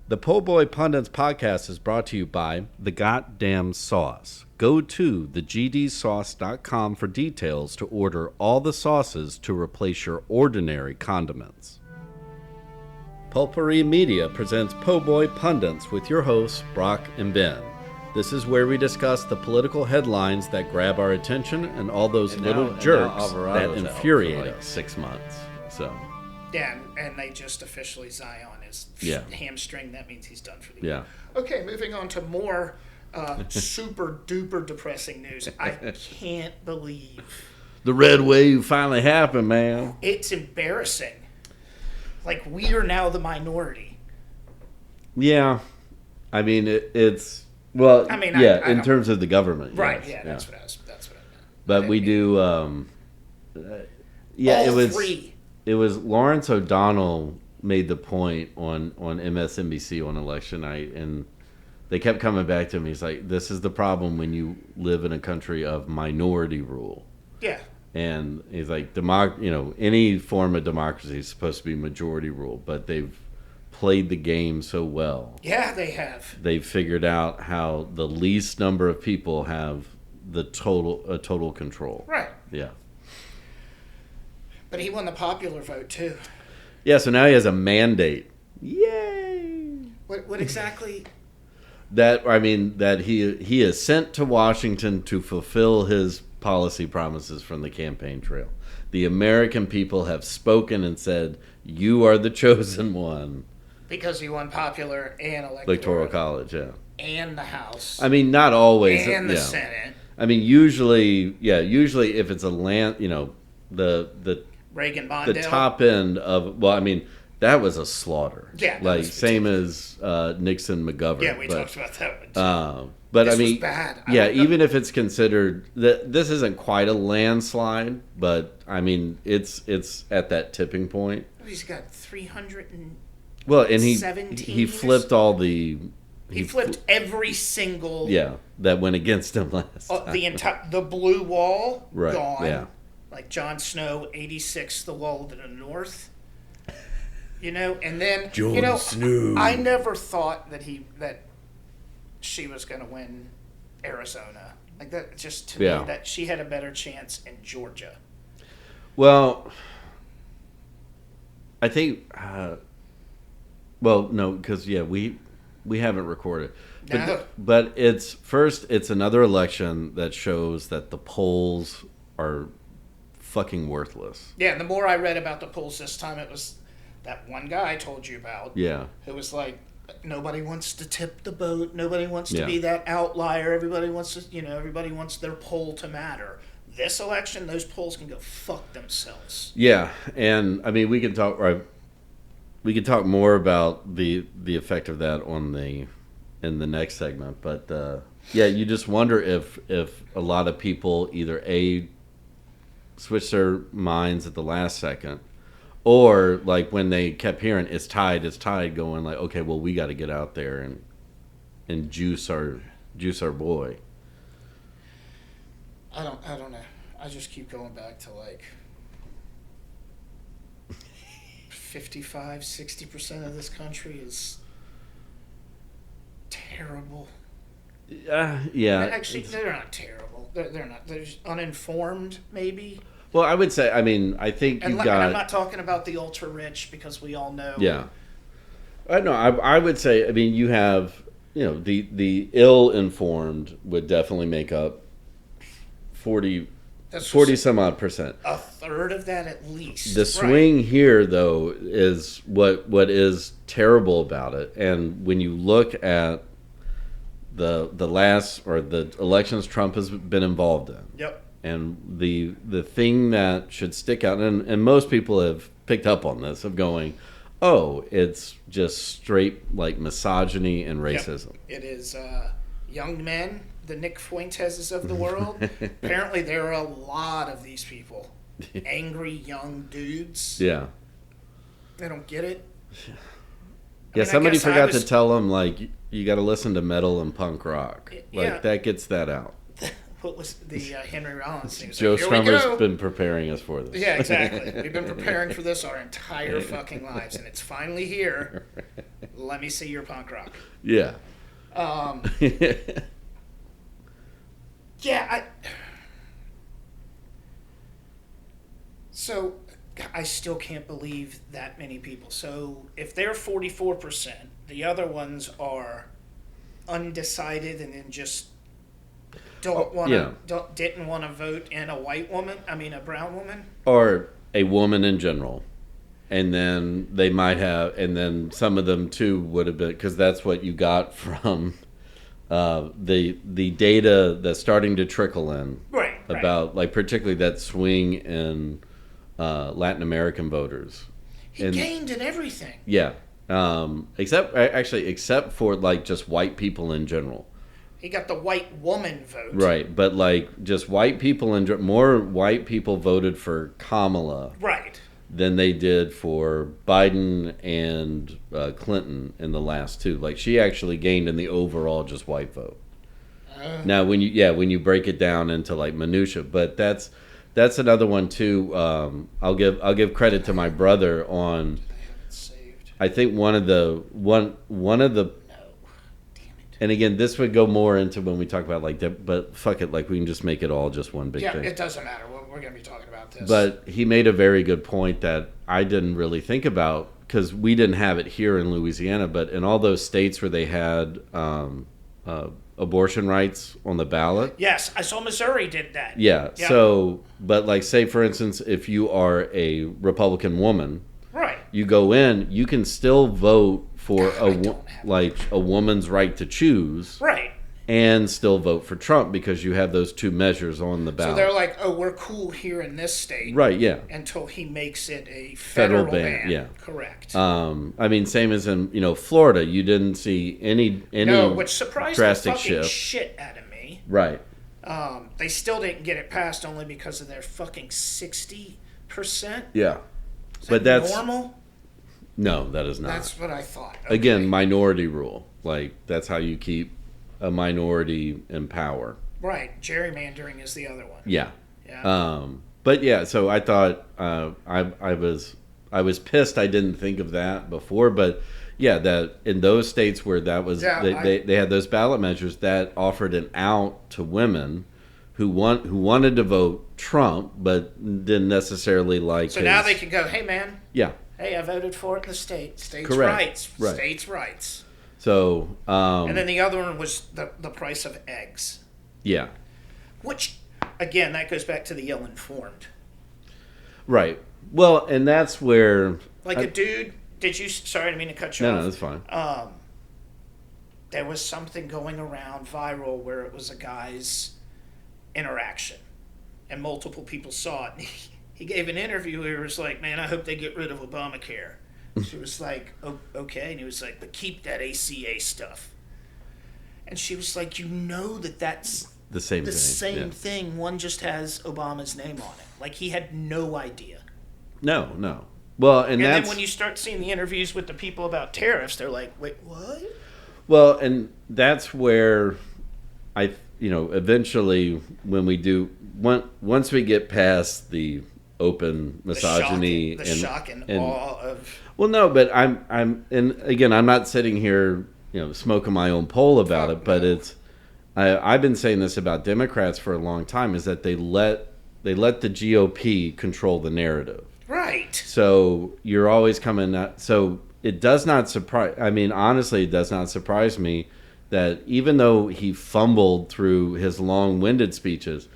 The Po' Boy Pundits podcast is brought to you by The Goddamn Sauce. Go to thegdsauce.com for details to order all the sauces to replace your ordinary condiments. Pulpery Media presents Po' Boy Pundits with your hosts, Brock and Ben. This is where we discuss the political headlines that grab our attention and all those little jerks that infuriate us. 6 months. So. Yeah, and they just officially Zion is hamstring. That means he's done for the year. Yeah. Okay, moving on to more super duper depressing news. I can't believe the red wave finally happened, man. It's embarrassing. Like, we are now the minority. Yeah. I mean, it's... Well, I mean, I in terms of the government. Right, yes. yeah, that's what I meant. But we do... all it was... three. It was Lawrence O'Donnell made the point on MSNBC on election night, and they kept coming back to him. He's like, this is the problem when you live in a country of minority rule. Yeah. And he's like, any form of democracy is supposed to be majority rule, but they've played the game so well. Yeah, they have. They've figured out how the least number of people have the total control. Right. Yeah. But he won the popular vote, too. Yeah, so now he has a mandate. Yay! What exactly? That he is sent to Washington to fulfill his policy promises from the campaign trail. The American people have spoken and said, you are the chosen one. Because he won popular and electoral college, yeah. And the House. I mean, not always. And the Senate. I mean, usually if it's a land, the Reagan Mondale. The top end of, well, I mean, that was a slaughter. Yeah. Like, same as Nixon McGovern. Yeah, we talked about that one too. But this I mean, was bad. Even if it's considered, this isn't quite a landslide, but I mean, it's at that tipping point. He's got 300 and... Well, and he flipped all the... He flipped every single... Yeah, that went against him last time. The blue wall, right, gone. Yeah. Like Jon Snow, 86, the wall to the north. And then, Jon Snow. I never thought that she was going to win Arizona. Like, that just, to me, that she had a better chance in Georgia. Well, I think... no, because, we haven't recorded. But it's another election that shows that the polls are fucking worthless. Yeah, and the more I read about the polls this time, it was that one guy I told you about. Yeah. Who was like, nobody wants to tip the boat. Nobody wants to be that outlier. Everybody wants to, everybody wants their poll to matter. This election, those polls can go fuck themselves. Yeah, and I mean, we can talk more about the effect of that in the next segment, but you just wonder if a lot of people either switch their minds at the last second, or like when they kept hearing it's tied, going like, okay, well, we got to get out there and juice our boy. I don't know. I just keep going back to like 55-60% of this country is terrible. Yeah. Actually, they're not terrible. They're not. They're just uninformed, maybe. Well, I would say, I think you've got... And I'm not talking about the ultra-rich, because we all know... Yeah. I would say, you have, the ill-informed would definitely make up 40 some odd percent. A third of that at least. The swing here, though, is what is terrible about it. And when you look at the elections Trump has been involved in. Yep. And the thing that should stick out, and most people have picked up on this, of going, oh, it's just straight like misogyny and racism. Yep. It is young men, the Nick Fuenteses of the world. Apparently there are a lot of these people. Angry young dudes. Yeah. They don't get it. Yeah, somebody forgot to tell them, like, you got to listen to metal and punk rock. Like, that gets that out. What was the Henry Rollins thing? Joe Strummer's been preparing us for this. Yeah, exactly. We've been preparing for this our entire fucking lives, and it's finally here. Let me see your punk rock. Yeah. Yeah, So, I still can't believe that many people. So, if they're 44%, the other ones are undecided and then just didn't want to vote in a white woman. I mean, a brown woman, or a woman in general. And then they might have, and then some of them too would have been, because that's what you got from the data that's starting to trickle in, right? About like particularly that swing in Latin American voters. He gained in everything. Yeah, except for like just white people in general. He got the white woman vote. Right, but like just white people more white people voted for Kamala. Right. Than they did for Biden and Clinton in the last two. Like she actually gained in the overall just white vote. Now when you break it down into like minutia, but that's another one too. I'll give credit to my brother on. I think one of the. And again, this would go more into when we talk about like that, but fuck it, like we can just make it all just one big thing. Yeah, it doesn't matter. We're going to be talking about this. But he made a very good point that I didn't really think about because we didn't have it here in Louisiana, but in all those states where they had abortion rights on the ballot. Yes, I saw Missouri did that. Yeah. Yep. So, but like say for instance, if you are a Republican woman, right, you go in, you can still vote for a woman's right to choose, right, and still vote for Trump because you have those two measures on the ballot. So they're like, oh, we're cool here in this state, right? Yeah, until he makes it a federal ban. Yeah, correct. I mean, same as in Florida, you didn't see any which surprised drastic the fucking shift. Shit out of me. Right. They still didn't get it passed only because of their fucking 60%. Yeah, but that's normal. No, that is not. That's what I thought. Okay. Again, minority rule. Like, that's how you keep a minority in power. Right. Gerrymandering is the other one. Yeah. Yeah. But yeah, so I thought I was pissed I didn't think of that before, but yeah, that in those states where that was they had those ballot measures that offered an out to women who wanted to vote Trump but didn't necessarily like. So now they can go, hey man. Yeah. Hey, I voted for it in the state. States' Correct. rights. Right. States' rights. So. And then the other one was the price of eggs. Yeah. Which, again, that goes back to the ill-informed. Right. Well, and that's where. Like a dude. Did you? Sorry, I didn't mean to cut you off. No, that's fine. There was something going around viral where it was a guy's interaction, and multiple people saw it. He gave an interview where he was like, man, I hope they get rid of Obamacare. She was like, oh, okay. And he was like, but keep that ACA stuff. And she was like, that's the same thing. One just has Obama's name on it. Like, he had no idea. No. Well, and then when you start seeing the interviews with the people about tariffs, they're like, wait, what? Well, and that's where eventually when we do, once we get past the open misogyny, the shock and awe of. Well, no, but I'm not sitting here, smoking my own pole about it, but I've been saying this about Democrats for a long time, is that they let the GOP control the narrative. Right. So you're always coming at, so it does not surprise, honestly, it does not surprise me that even though he fumbled through his long-winded speeches,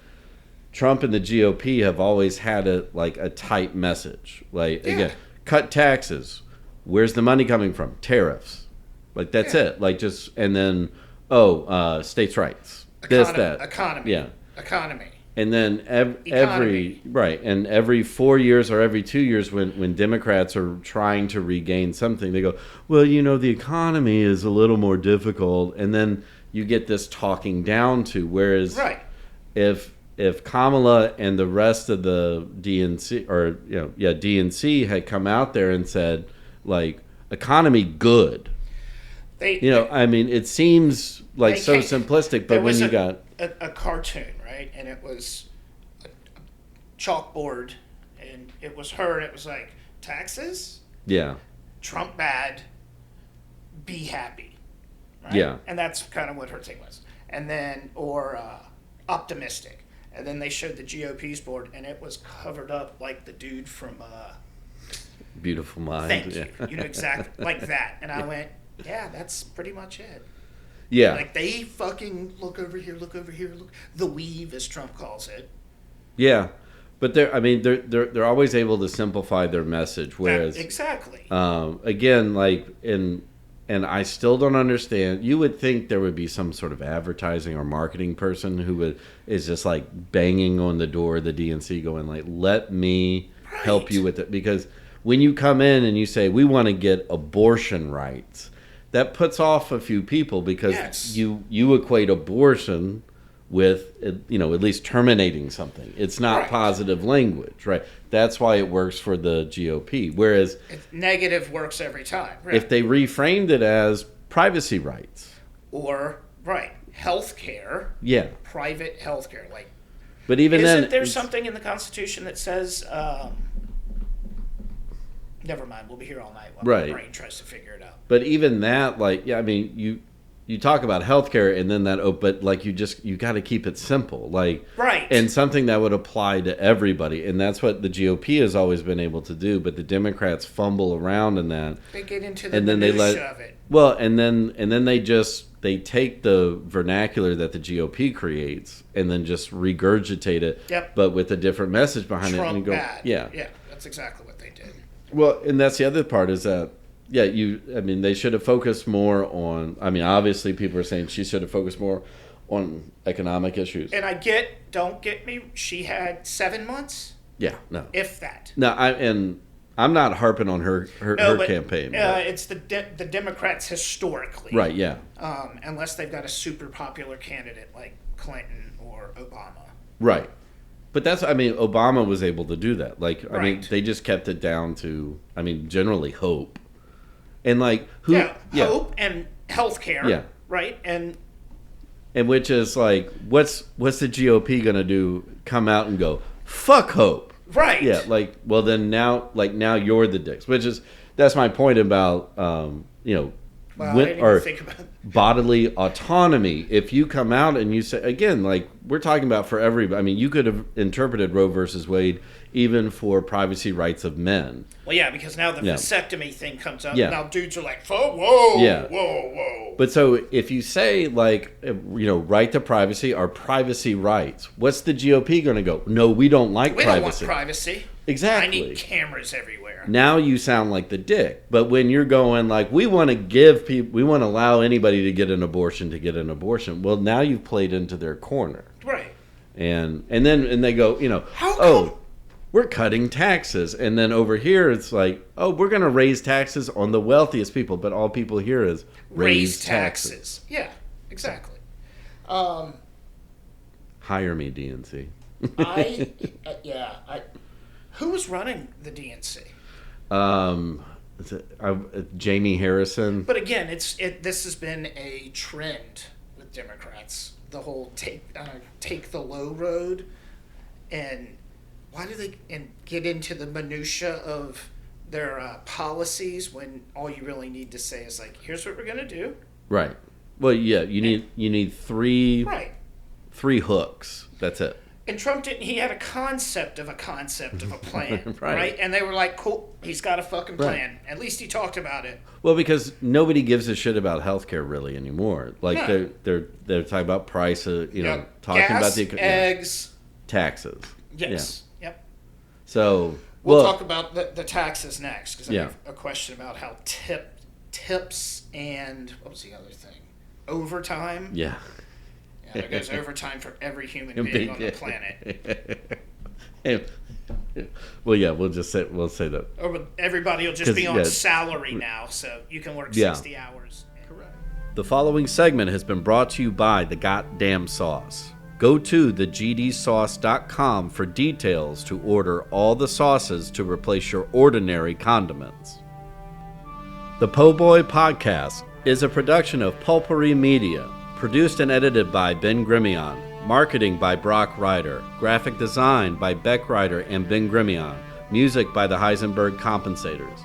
Trump and the GOP have always had a tight message. Like, again, cut taxes. Where's the money coming from? Tariffs. Like, that's it. Like, just, and then, states' rights. Economy. Yeah. Economy. And then every 4 years or every 2 years when Democrats are trying to regain something, they go, well, the economy is a little more difficult. And then you get this talking down to, whereas if Kamala and the rest of the DNC had come out there and said, like, economy good, it seems like so simplistic, but when you got a cartoon, right, and it was a chalkboard, and it was her, and it was like, taxes, yeah, Trump bad, be happy. Right? Yeah. And that's kind of what her thing was. And then, or optimistic. And then they showed the GOP's board, and it was covered up like the dude from Beautiful Mind. Thank you. You know, exactly like that. And I went, yeah, that's pretty much it. Yeah. Like, they fucking look over here, look. The weave, as Trump calls it. Yeah. But they're always able to simplify their message. Whereas, exactly. Again, like, and I still don't understand. You would think there would be some sort of advertising or marketing person who is just like banging on the door of the DNC going like, let me help you with it. Because when you come in and you say, we want to get abortion rights, that puts off a few people because you equate abortion with, you know, at least terminating something. It's not positive language, right? That's why it works for the GOP. Whereas negative works every time. Right? If they reframed it as privacy rights or health care, private health care, like. But even isn't there something in the Constitution that says? Never mind. We'll be here all night while my brain tries to figure it out. But even that, like, I mean, you talk about healthcare and then but like you got to keep it simple, like, and something that would apply to everybody, and that's what the GOP has always been able to do. But the Democrats fumble around in that. They get into the minutia of it. Well, and then they take the vernacular that the GOP creates and then just regurgitate it, but with a different message behind Trump it. And go, bad. Yeah, that's exactly what they did. Well, and that's the other part is that. Yeah, they should have focused more on, obviously people are saying she should have focused more on economic issues. And don't get me, she had 7 months? Yeah, no. If that. No, I'm not harping on her campaign. It's the Democrats historically. Right, yeah. Unless they've got a super popular candidate like Clinton or Obama. Right. But Obama was able to do that. Like, they just kept it down to, generally hope. And like hope and healthcare, right? And which is like, what's the GOP gonna do? Come out and go, fuck hope, right? Yeah, like, well then now you're the dicks, that's my point about bodily autonomy. If you come out and you say, again, like we're talking about for everybody, you could have interpreted Roe versus Wade even for privacy rights of men. Well, yeah, because now the vasectomy thing comes up. Now dudes are like, whoa. But so if you say like, right to privacy are privacy rights, what's the GOP going to go? No, we don't like privacy. We don't want privacy. Exactly. I need cameras everywhere. Now you sound like the dick. But when you're going like, we want to allow anybody to get an abortion. Well, now you've played into their corner. Right. And they go, how come? We're cutting taxes. And then over here, it's like, we're going to raise taxes on the wealthiest people. But all people hear is raise taxes. Yeah, exactly. Hire me, DNC. Who was running the DNC? Jamie Harrison. But again, this has been a trend with Democrats. The whole take the low road. And why do they get into the minutia of their policies when all you really need to say is like, here's what we're going to do? Right. Well, yeah, you need three hooks. That's it. And Trump didn't. He had a concept of a plan, right? And they were like, "Cool, he's got a fucking plan." At least he talked about it. Well, because nobody gives a shit about healthcare really anymore. Like they're talking about price, talking gas, about the eggs, taxes. Yes. Yeah. Yep. So we'll talk about the taxes next because I have a question about how tips and what was the other thing? Overtime. Yeah. There goes overtime for every human being on the planet. Well, yeah, we'll say that. Or everybody will just be on salary now, so you can work 60 hours. Correct. The following segment has been brought to you by The Goddamn Sauce. Go to thegdsauce.com for details to order all the sauces to replace your ordinary condiments. The Po' Boy Podcast is a production of Pulpery Media. Produced and edited by Ben Grimion. Marketing by Brock Ryder. Graphic design by Beck Ryder and Ben Grimion. Music by the Heisenberg Compensators.